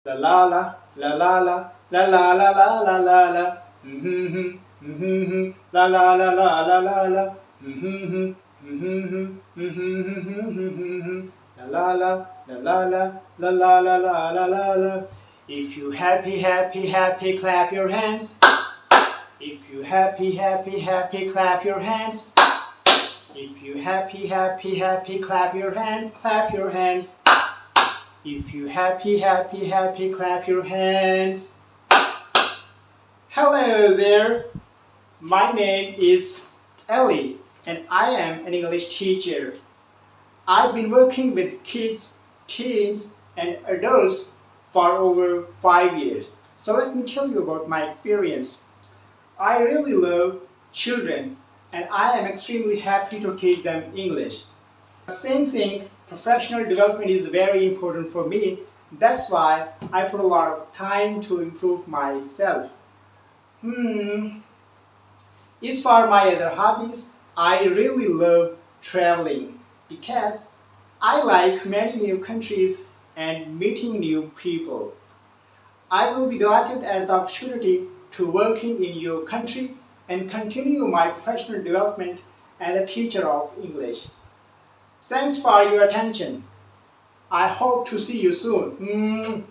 La la la la la la la la la la la la la mhm mhm la la la la la la la mhm mhm mhm la la la la la la la la la la la la. If you happy happy happy clap your hands. If you happy happy happy clap your hands. If you happy happy happy clap your hands, clap your hands. If you happy happy happy clap your hands. Hello there. My name is Ellie and I am an English teacher. I've been working with kids, teens and adults for over 5 years. So let me tell you about my experience. I really love children and I am extremely happy to teach them English. Same thing, professional development is very important for me. That's why I put a lot of time to improve myself. As for my other hobbies, I really love traveling because I like many new countries and meeting new people. I will be delighted at the opportunity to working in your country and continue my professional development as a teacher of English. Thanks for your attention. I hope to see you soon.